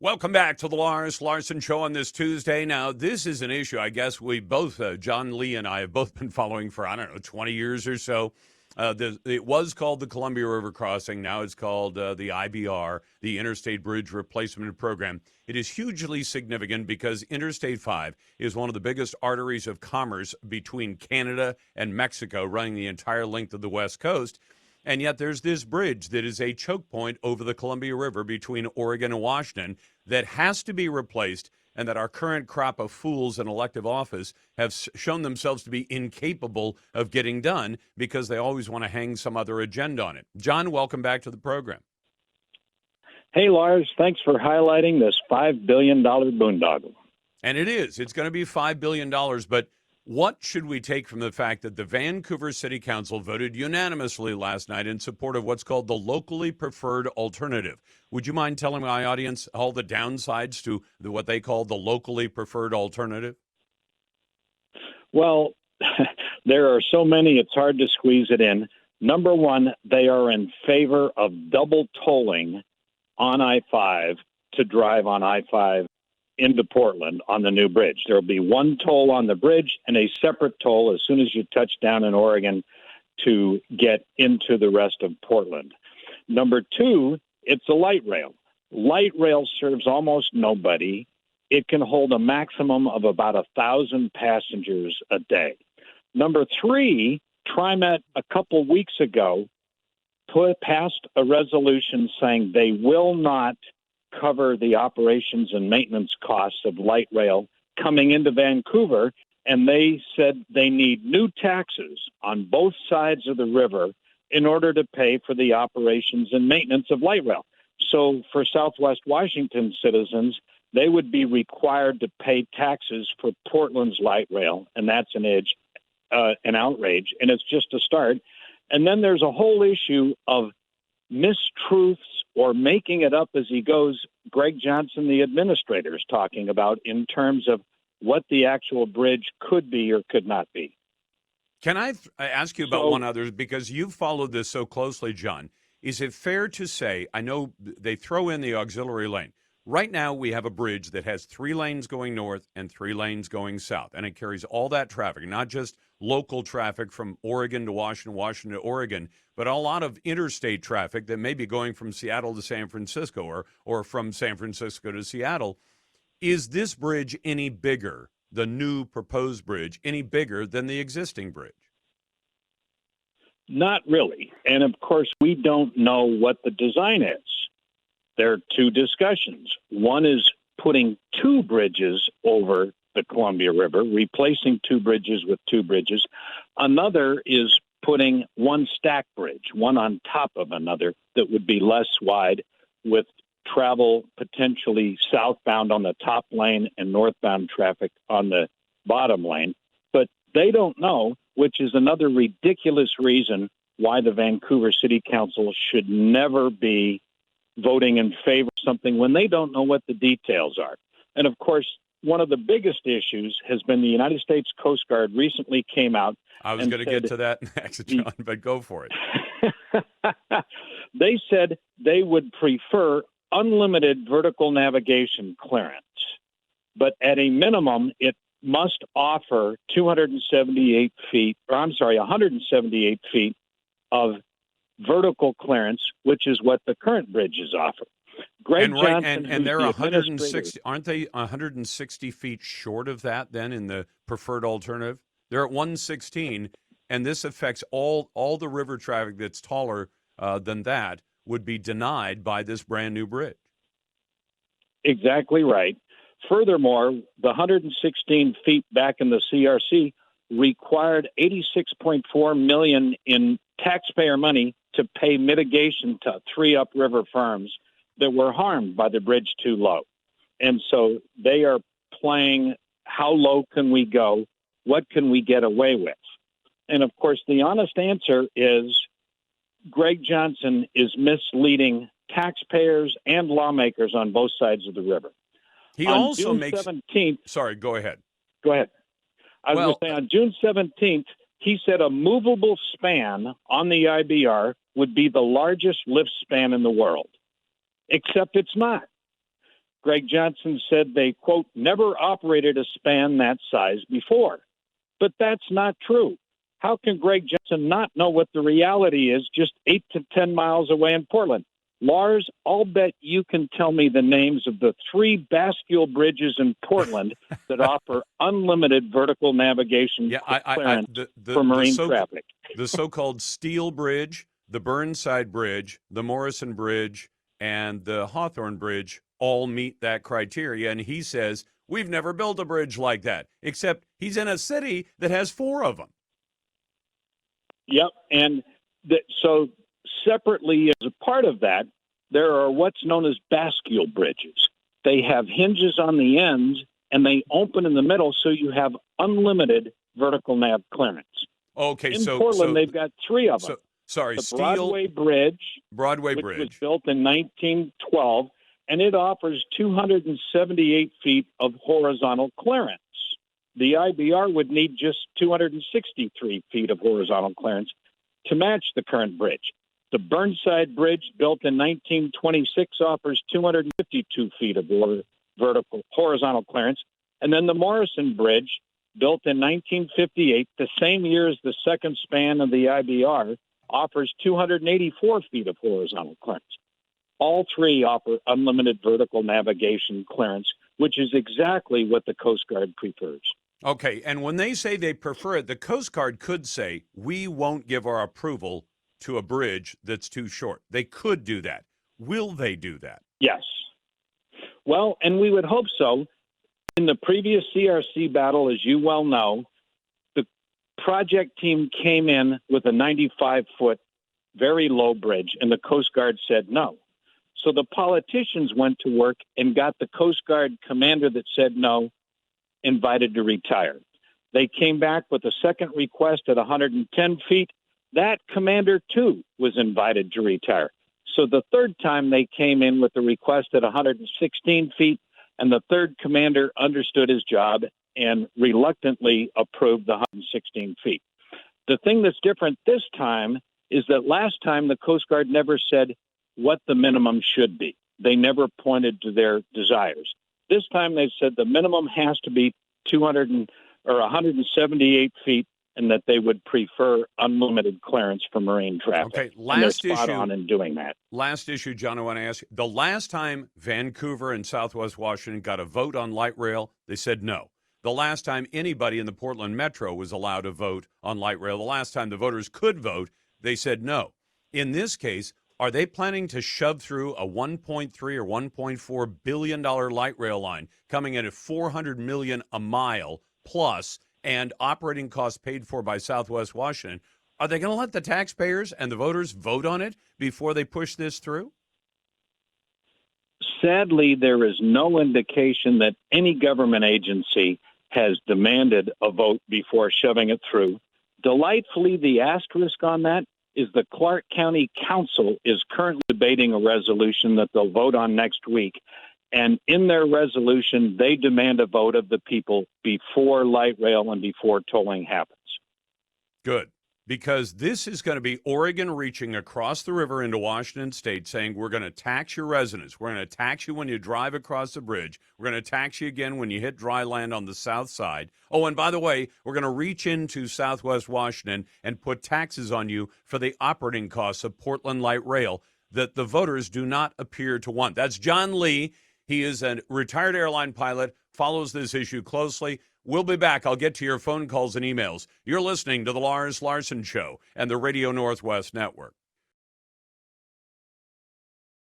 Welcome back to the Larson Show on this Tuesday. Now, this is an issue I guess we both, John Lee and I, have both been following for, 20 years or so. It was called the Columbia River Crossing. Now it's called the IBR, the Interstate Bridge Replacement Program. It is hugely significant because Interstate 5 is one of the biggest arteries of commerce between Canada and Mexico, running the entire length of the West Coast. And yet there's this bridge that is a choke point over the Columbia River between Oregon and Washington that has to be replaced, and that our current crop of fools in elective office have shown themselves to be incapable of getting done because they always want to hang some other agenda on it. John, welcome back to the program. Hey, Lars, thanks for highlighting this $5 billion boondoggle. And it is. It's going to be $5 billion, but what should we take from the fact that the Vancouver City Council voted unanimously last night in support of what's called the locally preferred alternative? Would you mind telling my audience all the downsides to what they call the locally preferred alternative? Well, there are so many, it's hard to squeeze it in. Number one, they are in favor of double tolling on I-5 to drive on I-5 into Portland on the new bridge. There will be one toll on the bridge and a separate toll as soon as you touch down in Oregon to get into the rest of Portland. Number two, it's a light rail. Light rail serves almost nobody. It can hold a maximum of about 1,000 passengers a day. Number three, TriMet a couple weeks ago passed a resolution saying they will not cover the operations and maintenance costs of light rail coming into Vancouver, and they said they need new taxes on both sides of the river in order to pay for the operations and maintenance of light rail. So for Southwest Washington citizens, they would be required to pay taxes for Portland's light rail, and that's an outrage, and it's just a start. And then there's a whole issue of mistruths or making it up as he goes. Greg Johnson, the administrator, is talking about in terms of what the actual bridge could be or could not be. Can I ask you about one other, because you've followed this so closely, John? Is it fair to say, I know they throw in the auxiliary lane. Right now we have a bridge that has 3 lanes going north and 3 lanes going south, and it carries all that traffic, not just local traffic from Oregon to Washington, Washington to Oregon, but a lot of interstate traffic that may be going from Seattle to San Francisco or from San Francisco to Seattle. Is this bridge any bigger, the new proposed bridge, any bigger than the existing bridge? Not really. And of course, we don't know what the design is. There are 2 discussions. One is putting 2 bridges over the Columbia River, replacing 2 bridges with 2 bridges. Another is putting one stack bridge, one on top of another, that would be less wide, with travel potentially southbound on the top lane and northbound traffic on the bottom lane. But they don't know, which is another ridiculous reason why the Vancouver City Council should never be voting in favor of something when they don't know what the details are. And of course, one of the biggest issues has been the United States Coast Guard recently came out. I was going to get to that next, John, but go for it. They said they would prefer unlimited vertical navigation clearance, but at a minimum, it must offer 178 feet of vertical clearance, which is what the current bridges offer. Greg Johnson, and they're 160, aren't they 160 feet short of that then in the preferred alternative? They're at 116, and this affects all the river traffic that's taller than that would be denied by this brand new bridge. Exactly right. Furthermore, the 116 feet back in the CRC required $86.4 million in taxpayer money to pay mitigation to 3 upriver farms that were harmed by the bridge too low. And so they are playing how low can we go? What can we get away with? And of course, the honest answer is Greg Johnson is misleading taxpayers and lawmakers on both sides of the river. He on also June makes... 17th, Sorry, go ahead. Go ahead. I was going to say on June 17th, he said a movable span on the IBR would be the largest lift span in the world, except it's not. Greg Johnson said they, quote, never operated a span that size before. But that's not true. How can Greg Johnson not know what the reality is just 8 to 10 miles away in Portland? Lars, I'll bet you can tell me the names of the 3 bascule bridges in Portland that offer unlimited vertical navigation clearance for marine traffic. The so-called Steel Bridge, the Burnside Bridge, the Morrison Bridge, and the Hawthorne Bridge all meet that criteria. And he says, we've never built a bridge like that, except he's in a city that has 4 of them. Yep. And so separately, as a part of that, there are what's known as bascule bridges. They have hinges on the ends, and they open in the middle, so you have unlimited vertical nav clearance. Okay, in Portland, they've got 3 of them. The Broadway Bridge, which was built in 1912, and it offers 278 feet of horizontal clearance. The IBR would need just 263 feet of horizontal clearance to match the current bridge. The Burnside Bridge, built in 1926, offers 252 feet of horizontal clearance. And then the Morrison Bridge, built in 1958, the same year as the second span of the IBR, offers 284 feet of horizontal clearance. All 3 offer unlimited vertical navigation clearance, which is exactly what the Coast Guard prefers. Okay, and when they say they prefer it, the Coast Guard could say, we won't give our approval to a bridge that's too short. They could do that. Will they do that? Yes. Well, and we would hope so. In the previous CRC battle, as you well know, the project team came in with a 95-foot, very low bridge, and the Coast Guard said no. So the politicians went to work and got the Coast Guard commander that said no invited to retire. They came back with a second request at 110 feet. That commander, too, was invited to retire. So the third time they came in with a request at 116 feet, and the third commander understood his job and reluctantly approved the 116 feet. The thing that's different this time is that last time the Coast Guard never said what the minimum should be. They never pointed to their desires. This time they said the minimum has to be 178 feet, and that they would prefer unlimited clearance for marine traffic. Okay, last issue. They're spot on in doing that. Last issue, John, I want to ask you. The last time Vancouver and Southwest Washington got a vote on light rail, they said no. The last time anybody in the Portland Metro was allowed to vote on light rail, the last time the voters could vote, they said no. In this case, are they planning to shove through a $1.3 or $1.4 billion light rail line coming in at $400 million a mile plus and operating costs paid for by Southwest Washington? Are they going to let the taxpayers and the voters vote on it before they push this through? Sadly, there is no indication that any government agency has demanded a vote before shoving it through. Delightfully, the asterisk on that is the Clark County Council is currently debating a resolution that they'll vote on next week. And in their resolution, they demand a vote of the people before light rail and before tolling happens. Good. Because this is going to be Oregon reaching across the river into Washington State saying, we're going to tax your residents. We're going to tax you when you drive across the bridge. We're going to tax you again when you hit dry land on the south side. Oh, and by the way, we're going to reach into Southwest Washington and put taxes on you for the operating costs of Portland Light Rail that the voters do not appear to want. That's John Lee. He is a retired airline pilot, follows this issue closely. We'll be back. I'll get to your phone calls and emails. You're listening to The Lars Larson Show and the Radio Northwest Network.